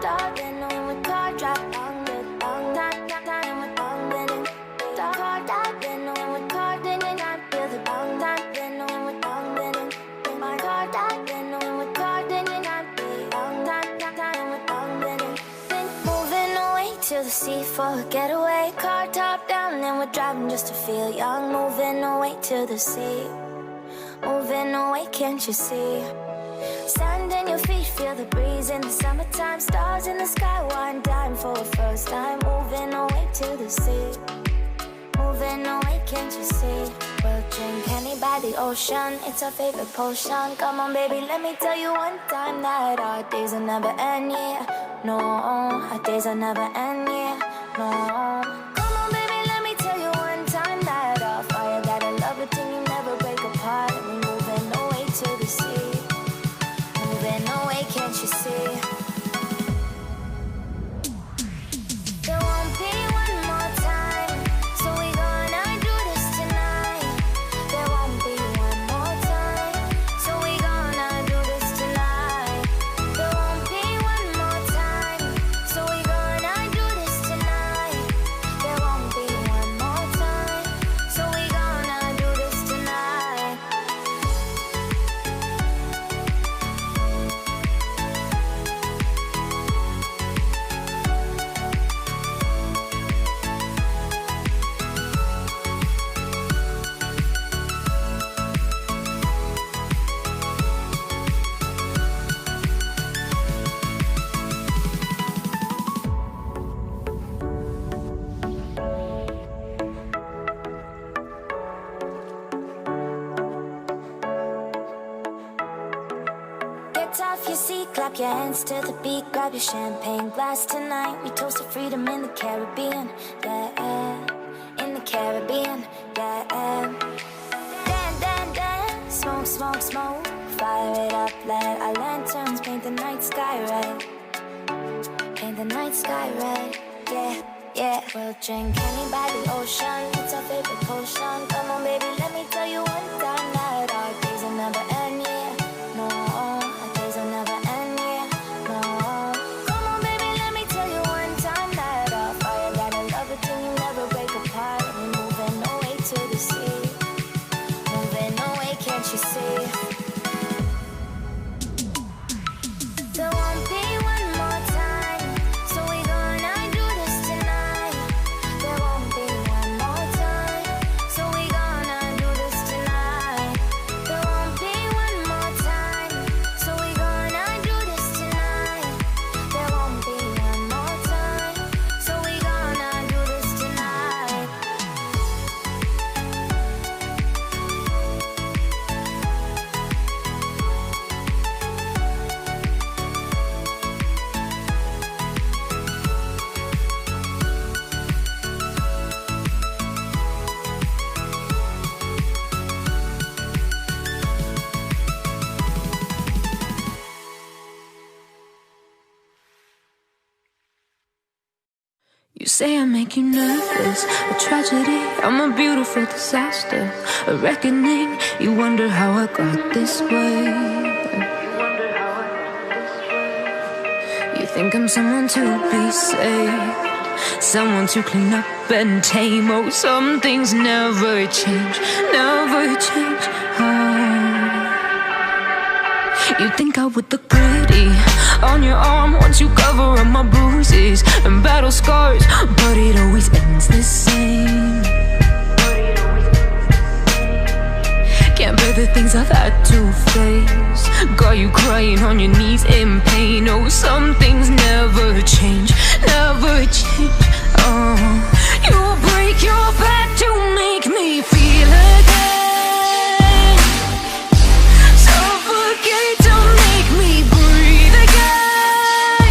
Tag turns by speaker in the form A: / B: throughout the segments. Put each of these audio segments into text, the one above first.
A: Start then with car drop on the time with car drop then with car then I feel the time then with my car drop then with car then I feel time with then moving away to the sea for a getaway. Car top down and we're driving just to feel young. Moving away to the sea. Moving away, can't you see? Sand in your feet, feel the breeze in the summertime. Stars in the sky, one dime for a first time. Moving away to the sea. Moving away, can't you see? We'll drink honey by the ocean, it's our favorite potion. Come on baby, let me tell you one time that our days will never end, yeah. No, our days will never end, yeah. No. Come on baby, let me tell you one time that our fire got a love it till you never break apart. And we moving away to the sea. Moving away, can't you see? There won't be one more time, so we gonna do this tonight. There won't be one more time, so we gonna do this tonight. There won't be one more time, so we gonna do this tonight. There won't be one more time, so we gonna do this tonight. Get off your seat, clap your hands to the beat. Grab your champagne glass tonight. We toast to freedom in the Caribbean, yeah. In the Caribbean, yeah. Dance, dance, dance. Smoke, smoke, smoke. Fire it up, let our lanterns paint the night sky red. Paint the night sky red, yeah, yeah. We'll drink honey by the ocean, it's our favorite potion. Come on baby, let me tell you one time that our days will never end, yeah. No, our days will never end, yeah. No. Come on baby, let me tell you one time that our fire got a love it till you never break apart. And we're moving away to the sea. Moving away, can't you see? There won't be one more time, so we gonna do this tonight. There won't be one more time, so we gonna do this tonight. There won't be one more time, so we gonna do this tonight. There won't be one more time, so we gonna do this tonight.
B: You say I make you nervous, a tragedy, I'm a beautiful disaster, a reckoning. You wonder how I got this way. You think I'm someone to be saved, someone to clean up and tame. Oh, some things never change, never change. You think I would look pretty on your arm once you cover up my bruises and battle scars, but it always ends the same. Can't bear the things I've had to face, got you crying on your knees in pain. Oh, some things never change, never change. Oh, you break your back to make me feel again, suffocate to make me breathe again,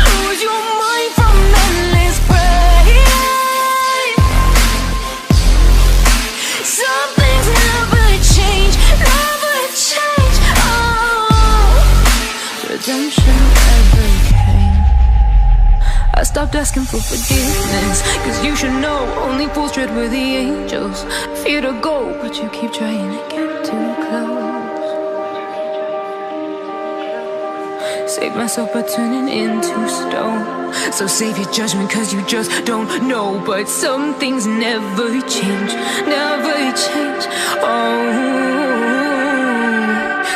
B: lose your mind from endless pain. Some things never change, never change. Oh, redemption ever came. I stopped asking for forgiveness, cause you should know only fools tread where the angels fear to go, but you keep trying to get too close. Save myself by turning into stone. So save your judgment cause you just don't know. But some things never change, never change. Oh,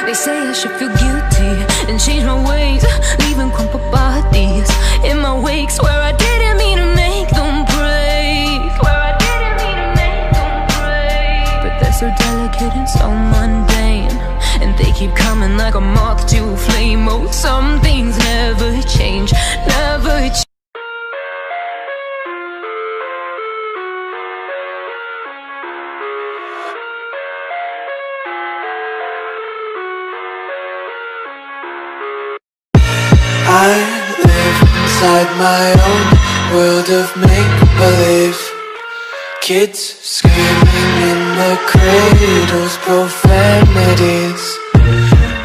B: they say I should feel guilty and change my ways, leaving crumpled bodies in my wake. Swear I didn't mean to make them break. Swear I didn't mean to make them break. But they're so delicate and so mundane, and they keep coming like a moth to a flame. Oh, some things never change, never change.
C: I live inside my own world of make-believe. Kids screaming in the cradles, profanities.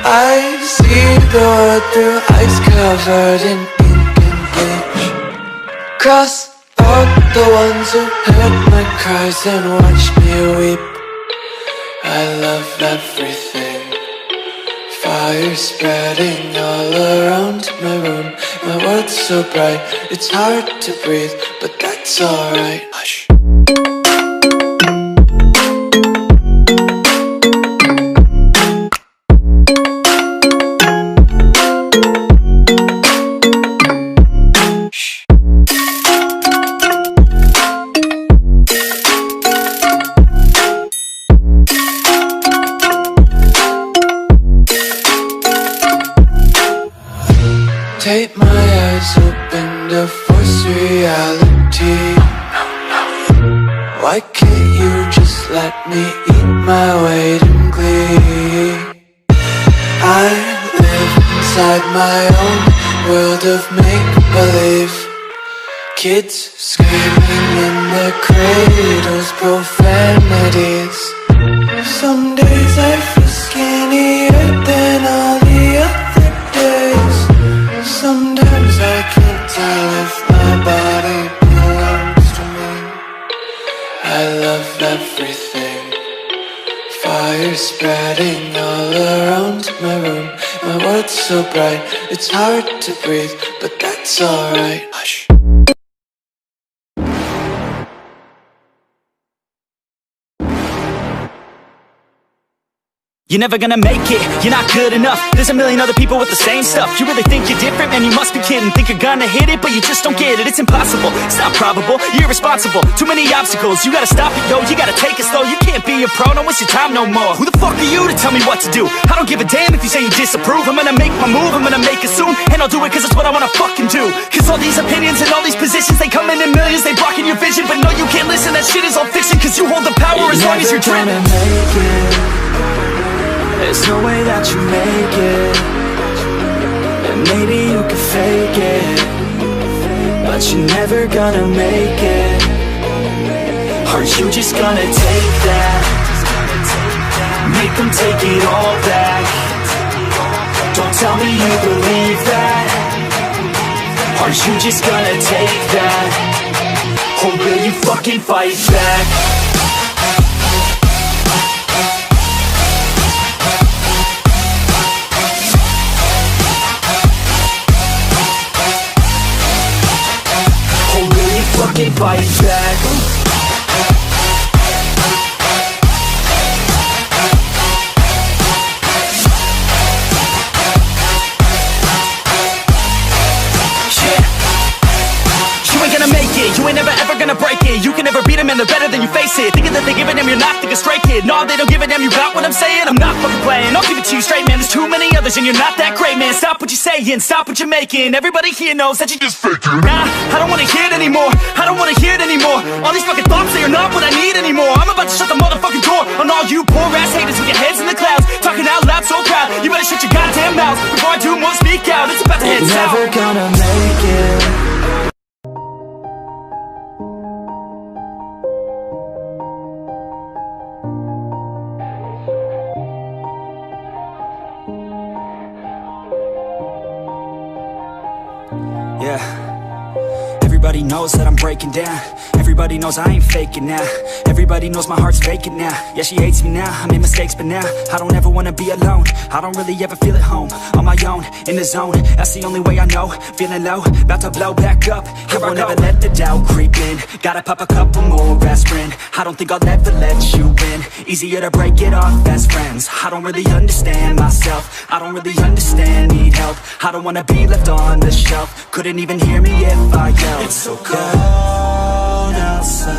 C: I see the world through ice covered in ink and bleach. Cross out the ones who heard my cries and watched me weep. I love everything. Fire spreading all around my room. My world's so bright, it's hard to breathe, but that's alright. Hush. Take my eyes open to force reality. Why can't you just let me eat my weight in glee? I live inside my own world of make-believe. Kids screaming in their cradles, profanities. Some days I feel skinnier than all the other days. Sometimes I can't tell if my body belongs to me. I love everything. Fire spreading all around my room. My world's so bright, it's hard to breathe, but that's alright. Hush.
D: You're never gonna make it, you're not good enough. There's a million other people with the same stuff. You really think you're different? Man, you must be kidding. Think you're gonna hit it, but you just don't get it. It's impossible, it's not probable, you're irresponsible. Too many obstacles, you gotta stop it, yo. You gotta take it slow, you can't be a pro. Don't waste your time no more. Who the fuck are you to tell me what to do? I don't give a damn if you say you disapprove. I'm gonna make my move, I'm gonna make it soon. And I'll do it cause it's what I wanna fucking do. Cause all these opinions and all these positions, they come in millions, they blocking your vision. But no, you can't listen, that shit is all fiction. Cause you hold the power as long as you're dreaming.
C: There's no way that you make it. And maybe you can fake it, but you're never gonna make it. Are you just gonna take that? Make them take it all back. Don't tell me you believe that. Are you just gonna take that? Or will you fucking fight back? Fucking fight back. You ain't gonna make it, you ain't never ever gonna break it. You can never beat them and they're better than you face it. Thinking that they give a damn, you're not, think a straight kid. No, they don't give a damn, you got what I'm saying? I'm not fucking playing, I'll give it to you straight, man. There's too many others and you're not that great, man. Stop what you're saying, stop what you're making. Everybody here knows that you just faking. Nah, I don't wanna hear it anymore, I don't wanna hear it anymore. All these fucking thoughts, they are not what I need anymore. I'm about to shut the motherfucking door on all you poor ass haters with your heads in the clouds, talking out loud so proud. You better shut your goddamn mouth before I do more speak out. It's about to head south. Never gonna make it.
D: Everybody knows that I'm breaking down. Everybody knows I ain't faking now. Everybody knows my heart's vacant now. Yeah, she hates me now, I made mistakes but now I don't ever wanna be alone. I don't really ever feel at home. On my own, in the zone, that's the only way I know. Feeling low, about to blow back up. Here I won't ever let the doubt creep in. Gotta pop a couple more aspirin. I don't think I'll ever let you in. Easier to break it off best friends. I don't really understand myself. I don't really understand, need help. I don't wanna be left on the shelf. Couldn't even hear me if I yelled. It's so cold outside,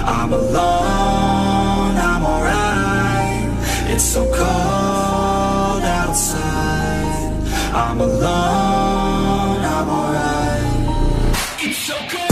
D: I'm alone, I'm alright. It's so cold outside, I'm alone, I'm alright. It's so cold.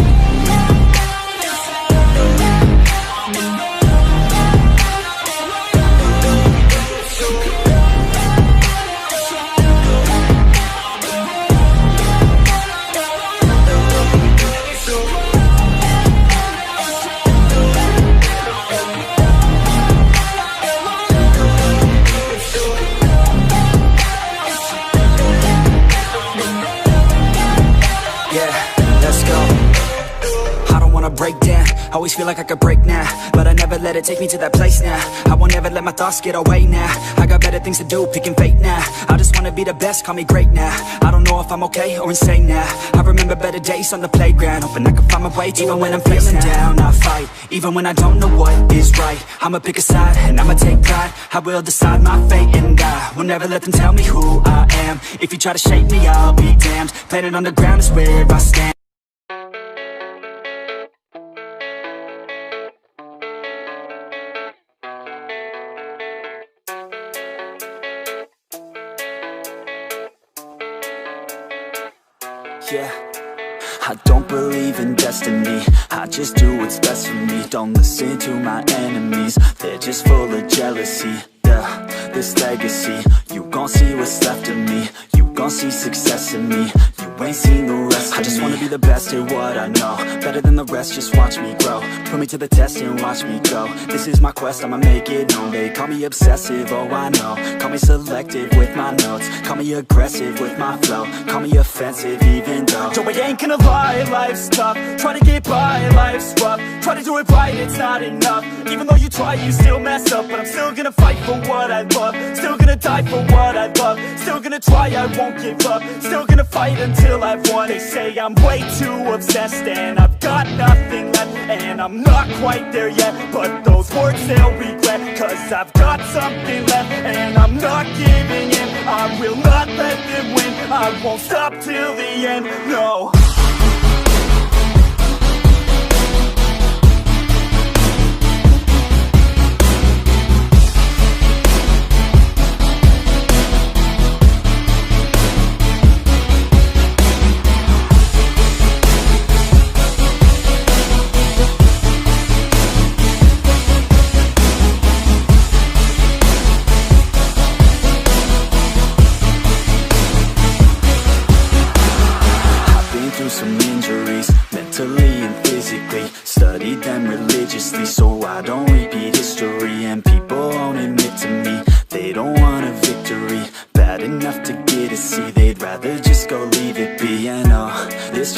D: Break down, always feel like I could break now, but I never let it take me to that place now. I won't ever let my thoughts get away now. I got better things to do, picking fate now. I just wanna be the best, call me great now. I don't know if I'm okay or insane now. I remember better days on the playground, hoping I can find my way to even when I'm feeling down, I fight, even when I don't know what is right. I'ma pick a side, and I'ma take pride. I will decide my fate and I will never let them tell me who I am. If you try to shape me, I'll be damned. Planet on the ground is where I stand. Yeah, I don't believe in destiny, I just do what's best for me. Don't listen to my enemies, they're just full of jealousy. Yeah, this legacy, you gon' see what's left of me. You gon' see success in me, you ain't seen the rest of me. I just wanna be the best at what I know, better than the rest, just watch me grow. Put me to the test and watch me go. This is my quest, I'ma make it known. They call me obsessive, oh I know. Call me selective with my notes, call me aggressive with my flow. Call me offensive even though Joe, I ain't gonna lie, life's tough. Try to get by, life's rough. Try to do it right, it's not enough. Even though you try, you still mess up. But I'm still gonna fight for what I love. Still gonna die for what I love. Still gonna try, I won't give up. Still gonna fight until I've won. They say I'm way too obsessed and I've got nothing left, and I'm not quite there yet, but those words they'll regret. Cause I've got something left and I'm not giving in. I will not let them win, I won't stop till the end, no. Some injuries, mentally and physically. Studied them religiously so I don't repeat history. And people won't admit to me they don't want a victory. Bad enough to get a C, they'd rather just go leave it be. And oh, this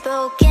A: spoken.